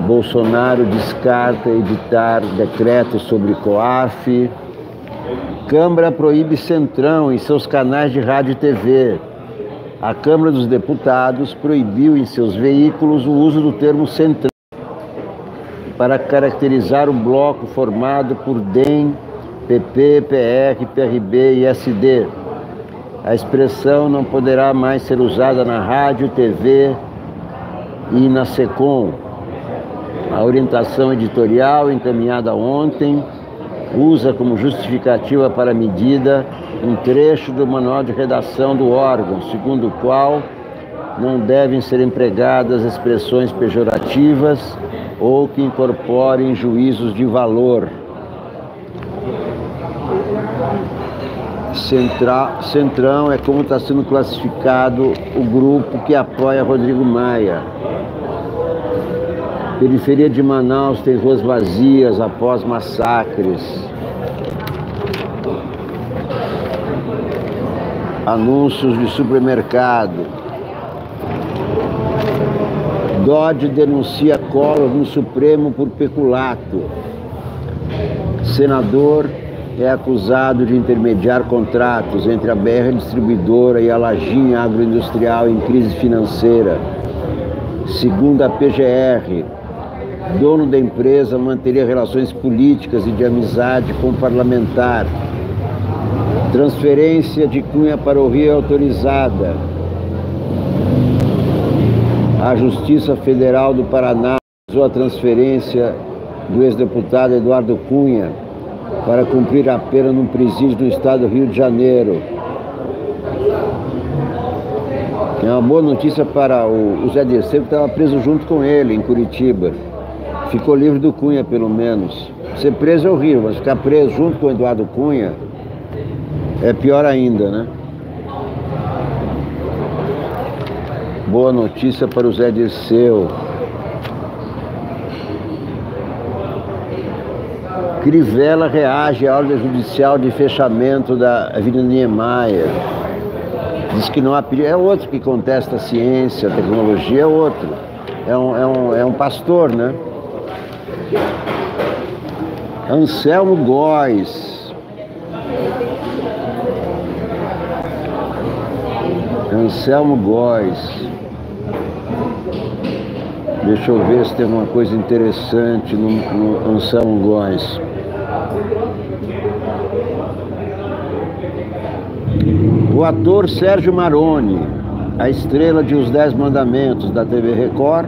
Bolsonaro descarta editar decreto sobre COAF. Câmara proíbe Centrão em seus canais de rádio e TV. A Câmara dos Deputados proibiu em seus veículos o uso do termo Centrão para caracterizar o bloco formado por DEM, PP, PR, PRB e SD. A expressão não poderá mais ser usada na rádio, TV e na SECOM. A orientação editorial encaminhada ontem usa como justificativa para a medida um trecho do manual de redação do órgão, segundo o qual não devem ser empregadas expressões pejorativas ou que incorporem juízos de valor. Centrão é como está sendo classificado o grupo que apoia Rodrigo Maia. Periferia de Manaus tem ruas vazias após massacres. Anúncios de supermercado. Dodge denuncia Collor no Supremo por peculato. Senador é acusado de intermediar contratos entre a BR Distribuidora e a Lajinha Agroindustrial em crise financeira. Segundo a PGR, dono da empresa manteria relações políticas e de amizade com o parlamentar. Transferência de Cunha para o Rio é autorizada. A Justiça Federal do Paraná usou a transferência do ex-deputado Eduardo Cunha para cumprir a pena num presídio no estado do Rio de Janeiro. É uma boa notícia para o Zé Dirceu, que estava preso junto com ele em Curitiba. Ficou livre do Cunha, pelo menos. Ser preso é horrível, mas ficar preso junto com o Eduardo Cunha é pior ainda, né? Boa notícia para o Zé Dirceu. Crivella reage à ordem judicial de fechamento da Avenida Niemeyer. Diz que não há perigo. É outro que contesta a ciência, a tecnologia, é outro. É um pastor, né? Anselmo Góes. Anselmo Góes. Deixa eu ver se tem alguma coisa interessante no Anselmo Góes. O ator Sérgio Maroni, a estrela de Os 10 Mandamentos da TV Record,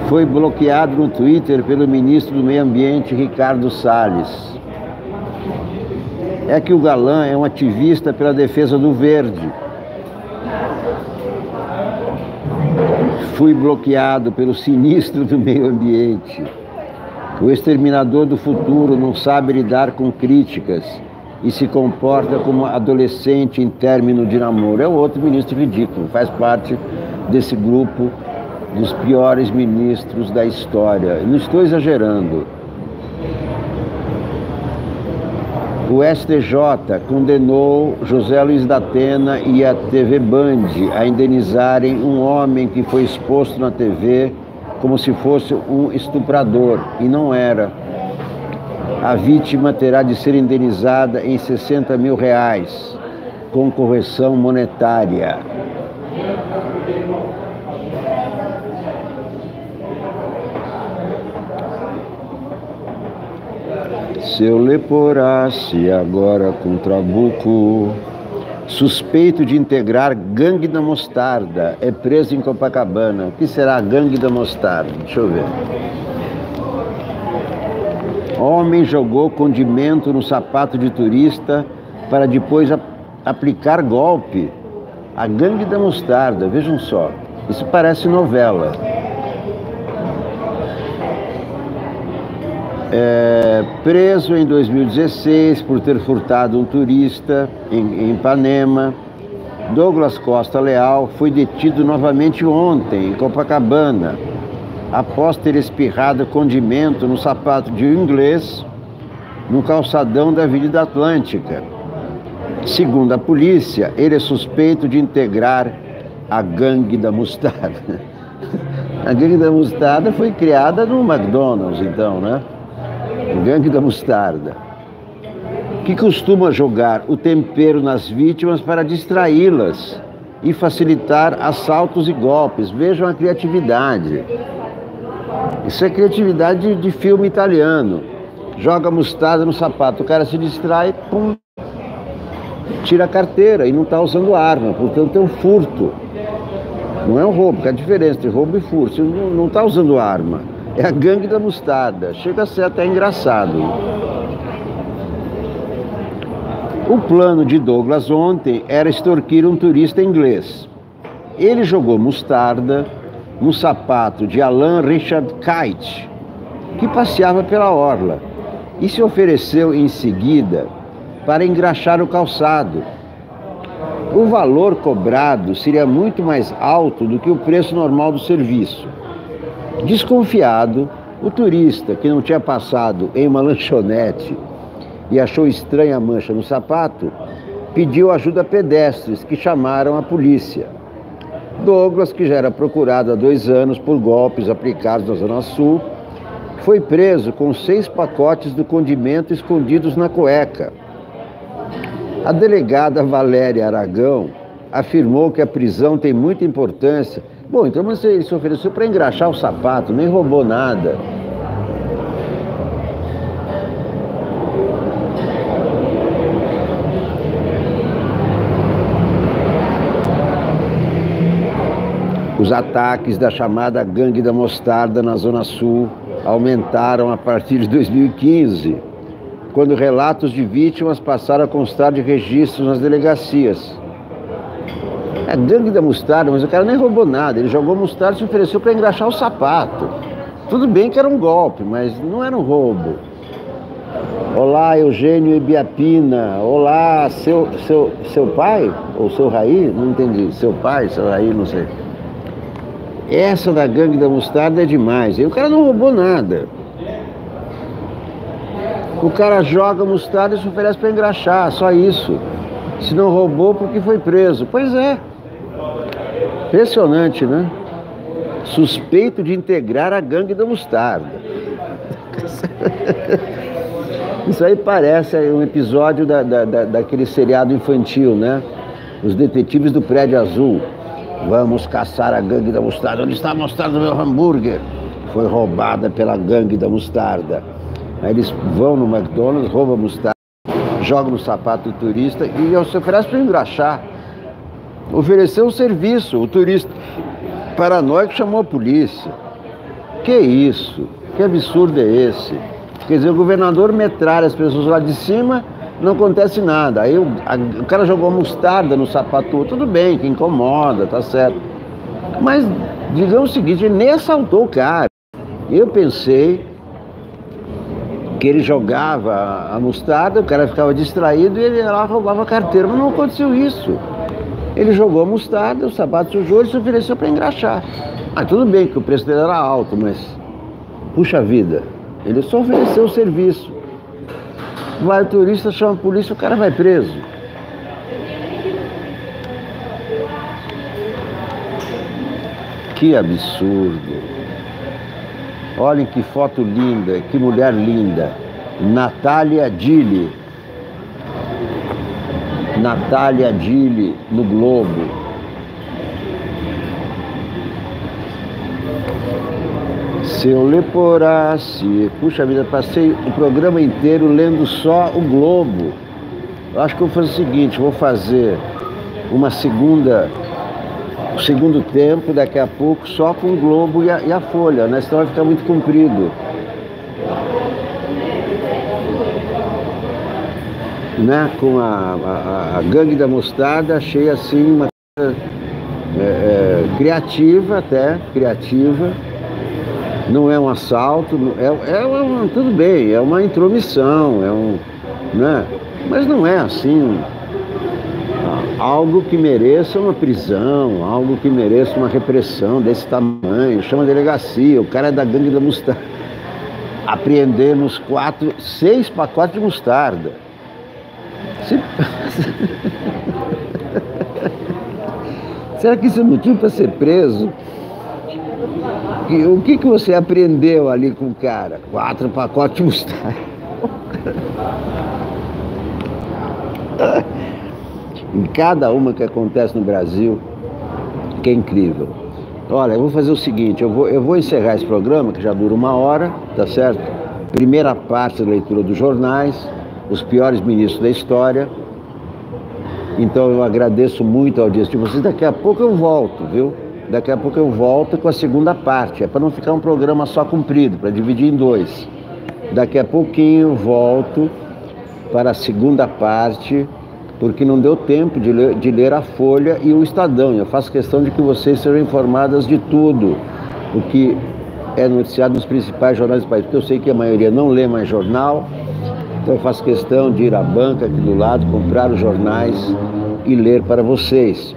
foi bloqueado no Twitter pelo ministro do Meio Ambiente, Ricardo Salles. É que o galã é um ativista pela defesa do verde. Fui bloqueado pelo sinistro do meio ambiente. O exterminador do futuro não sabe lidar com críticas e se comporta como adolescente em término de namoro. É outro ministro ridículo, faz parte desse grupo dos piores ministros da história. Não estou exagerando. O STJ condenou José Luiz da Atena e a TV Band a indenizarem um homem que foi exposto na TV como se fosse um estuprador, e não era. A vítima terá de ser indenizada em R$60 mil, com correção monetária. Seu Leporassi, agora com Trabuco, suspeito de integrar Gangue da Mostarda, é preso em Copacabana. O que será a Gangue da Mostarda? Deixa eu ver. Homem jogou condimento no sapato de turista para depois aplicar golpe. A Gangue da Mostarda, vejam só. Isso parece novela. Preso em 2016 por ter furtado um turista em Ipanema. Douglas Costa Leal foi detido novamente ontem em Copacabana, após ter espirrado condimento no sapato de um inglês no calçadão da Avenida Atlântica. Segundo a polícia, ele é suspeito de integrar a Gangue da Mostarda. A Gangue da Mostarda foi criada no McDonald's, então, né? Gangue da Mostarda, que costuma jogar o tempero nas vítimas para distraí-las e facilitar assaltos e golpes. Vejam a criatividade. Isso é criatividade de filme italiano. Joga mostarda no sapato, o cara se distrai, pum, tira a carteira e não está usando arma, portanto é um furto. Não é um roubo, que é a diferença entre roubo e furto. Você não está usando arma. É a Gangue da Mostarda. Chega a ser até engraçado. O plano de Douglas ontem era extorquir um turista inglês. Ele jogou mostarda no sapato de Alan Richard Kite, que passeava pela orla, e se ofereceu em seguida para engraxar o calçado. O valor cobrado seria muito mais alto do que o preço normal do serviço. Desconfiado, o turista, que não tinha passado em uma lanchonete e achou estranha a mancha no sapato, pediu ajuda a pedestres, que chamaram a polícia. Douglas, que já era procurado há 2 anos por golpes aplicados na Zona Sul, foi preso com 6 pacotes do condimento escondidos na cueca. A delegada Valéria Aragão afirmou que a prisão tem muita importância. Bom, então ele se ofereceu para engraxar o sapato, nem roubou nada. Os ataques da chamada Gangue da Mostarda na Zona Sul aumentaram a partir de 2015, quando relatos de vítimas passaram a constar de registros nas delegacias. A Gangue da Mostarda, mas o cara nem roubou nada, ele jogou mostarda e se ofereceu para engraxar o sapato. Tudo bem que era um golpe, mas não era um roubo. Olá, Eugênio Ibiapina. Olá, seu pai? Ou seu Raí? Não entendi. Seu pai, seu Raí, não sei. Essa da Gangue da Mostarda é demais. E o cara não roubou nada. O cara joga mostarda e se oferece para engraxar, só isso. Se não roubou, porque foi preso. Pois é. Impressionante, né? Suspeito de integrar a Gangue da Mostarda. Isso aí parece um episódio daquele seriado infantil, né? Os Detetives do Prédio Azul. Vamos caçar a Gangue da Mostarda. Onde está a mostarda do meu hambúrguer? Foi roubada pela Gangue da Mostarda. Aí eles vão no McDonald's, roubam a mostarda, jogam no sapato do turista e se oferece para engraxar. Ofereceu um serviço. O turista paranoico chamou a polícia. Que isso? Que absurdo é esse? Quer dizer, o governador metralha as pessoas lá de cima, não acontece nada. Aí o cara jogou mostarda no sapato, tudo bem, que incomoda, tá certo. Mas, digamos o seguinte, ele nem assaltou o cara. Eu pensei que ele jogava a mostarda, o cara ficava distraído e ele lá roubava a carteira, mas não aconteceu isso. Ele jogou a mostarda, o sapato sujou, ele se ofereceu para engraxar. Mas tudo bem que o preço dele era alto, mas puxa vida, ele só ofereceu o serviço. Vai o turista, chama a polícia, o cara vai preso. Que absurdo. Olhem que foto linda, que mulher linda. Natália Dille. Natália Dille no Globo. Se eu leporasse, puxa vida, passei o programa inteiro lendo só o Globo. Eu acho que eu vou fazer o seguinte, vou fazer o segundo tempo, daqui a pouco, só com o Globo e a Folha, né? Senão vai ficar muito comprido. Né? Com a Gangue da Mostarda, achei assim uma coisa criativa até, criativa. Não é um assalto, tudo bem, é uma intromissão, né? Mas não é assim algo que mereça uma prisão, algo que mereça uma repressão desse tamanho. Chama a delegacia, o cara é da Gangue da Mostarda. Apreendemos 6 pacotes de mostarda. Será que isso é motivo para ser preso? O que você aprendeu ali com o cara? 4 pacotes de mostarda. Em cada uma que acontece no Brasil, que é incrível. Olha, eu vou fazer o seguinte, eu vou encerrar esse programa, que já dura 1 hora, tá certo? Primeira parte da leitura dos jornais, os piores ministros da história. Então eu agradeço muito a audiência de vocês. Daqui a pouco eu volto, viu? Daqui a pouco eu volto com a segunda parte. É para não ficar um programa só comprido, para dividir em 2. Daqui a pouquinho eu volto para a segunda parte, porque não deu tempo de ler a Folha e o Estadão. Eu faço questão de que vocês sejam informadas de tudo o que é noticiado nos principais jornais do país, porque eu sei que a maioria não lê mais jornal, então eu faço questão de ir à banca aqui do lado, comprar os jornais e ler para vocês.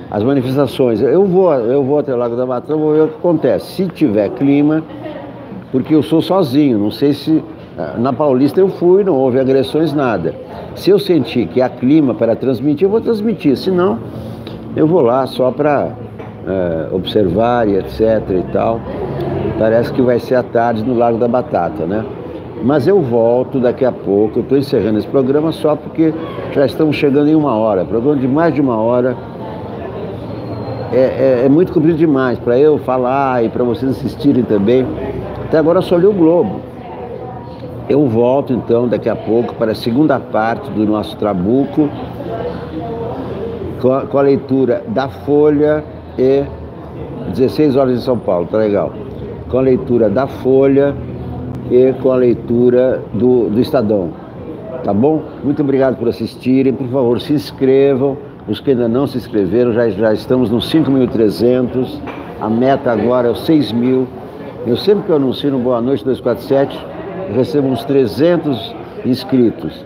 As manifestações, eu vou até o Lago da Batalha, vou ver o que acontece. Se tiver clima, porque eu sou sozinho, não sei se... Na Paulista eu fui, não houve agressões, nada. Se eu sentir que há clima para transmitir, eu vou transmitir. Se não, eu vou lá só para observar e etc e tal. Parece que vai ser à tarde no Largo da Batata, né? Mas eu volto daqui a pouco. Eu estou encerrando esse programa só porque já estamos chegando em 1 hora. Programa de mais de 1 hora é muito comprido demais para eu falar e para vocês assistirem também. Até agora só li o Globo. Eu volto então daqui a pouco para a segunda parte do nosso Trabuco, com a leitura da Folha e 16 horas em São Paulo, tá legal? Com a leitura da Folha e com a leitura do Estadão, tá bom? Muito obrigado por assistirem, por favor se inscrevam, os que ainda não se inscreveram, já estamos nos 5.300, a meta agora é os 6.000, eu sempre que eu anuncio no Boa Noite 247, eu recebo uns 300 inscritos.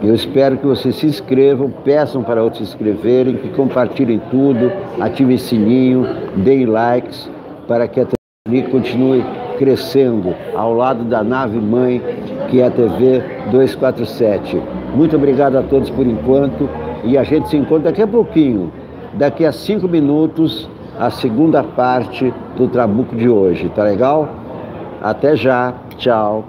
Eu espero que vocês se inscrevam, peçam para outros se inscreverem, que compartilhem tudo, ativem sininho, deem likes, para que a TV continue crescendo ao lado da nave-mãe, que é a TV 247. Muito obrigado a todos por enquanto, e a gente se encontra daqui a pouquinho, daqui a 5 minutos, a segunda parte do Trabuco de hoje, tá legal? Até já, tchau.